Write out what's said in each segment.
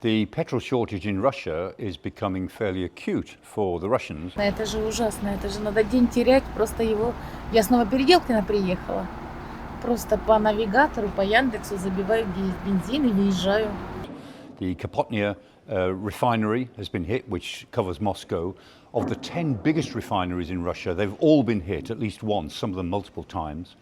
The petrol shortage in Russia is becoming fairly acute for the Russians. Это же ужасно, это же надо день терять, просто его... Я с Новопеределкина приехала. Просто по навигатору, по Яндексу забиваю, где есть бензин и выезжаю. The Kapotnia refinery has been hit, which covers Moscow. Of the 10 biggest refineries in Russia, they've all been hit at least once, some of them multiple times.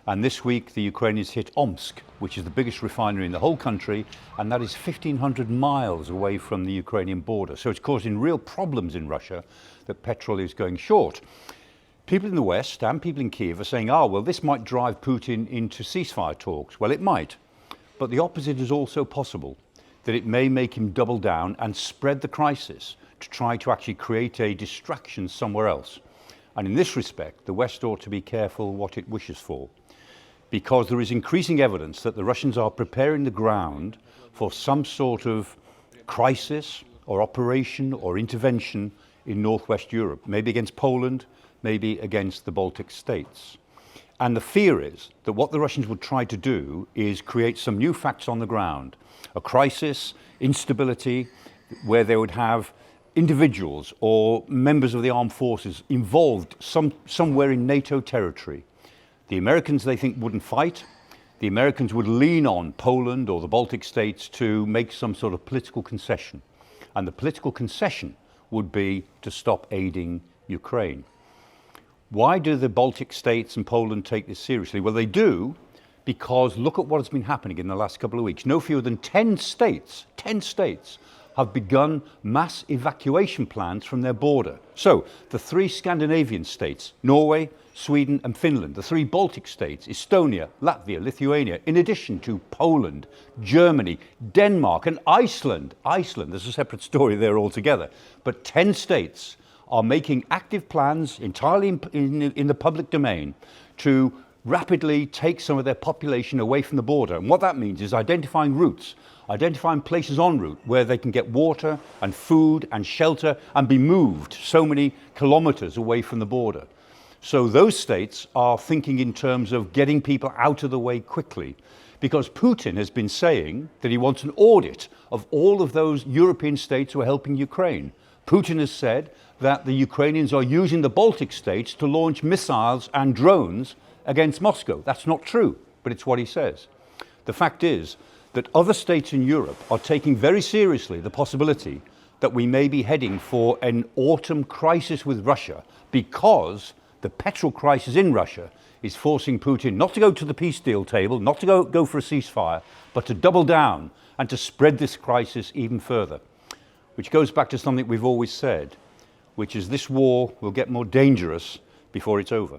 And this week, the Ukrainians hit Omsk, which is the biggest refinery in the whole country, and that is 1,500 miles away from the Ukrainian border. So it's causing real problems in Russia that petrol is going short. People in the West and people in Kiev are saying, well, this might drive Putin into ceasefire talks. Well, it might, but the opposite is also possible, that it may make him double down and spread the crisis to try to actually create a distraction somewhere else. And in this respect, the West ought to be careful what it wishes for, because there is increasing evidence that the Russians are preparing the ground for some sort of crisis or operation or intervention in northwest Europe, maybe against Poland, maybe against the Baltic states. And the fear is that what the Russians would try to do is create some new facts on the ground, a crisis, instability, where they would have individuals or members of the armed forces involved somewhere in NATO territory. The Americans, they think, wouldn't fight. The Americans would lean on Poland or the Baltic states to make some sort of political concession. And the political concession would be to stop aiding Ukraine. Why do the Baltic states and Poland take this seriously? Well, they do because look at what has been happening in the last couple of weeks. No fewer than 10 states have begun mass evacuation plans from their border. So the 3 Scandinavian states, Norway, Sweden and Finland, the 3 Baltic states, Estonia, Latvia, Lithuania, in addition to Poland, Germany, Denmark and Iceland. Iceland, there's a separate story there altogether. But 10 states are making active plans entirely in the public domain to rapidly take some of their population away from the border. And what that means is identifying routes, identifying places en route where they can get water and food and shelter and be moved so many kilometers away from the border. So those states are thinking in terms of getting people out of the way quickly, because Putin has been saying that he wants an audit of all of those European states who are helping Ukraine. Putin has said that the Ukrainians are using the Baltic states to launch missiles and drones against Moscow. That's not true, but it's what he says. The fact is that other states in Europe are taking very seriously the possibility that we may be heading for an autumn crisis with Russia, because the petrol crisis in Russia is forcing Putin not to go to the peace deal table, not to go for a ceasefire, but to double down and to spread this crisis even further. Which goes back to something we've always said, which is this war will get more dangerous before it's over.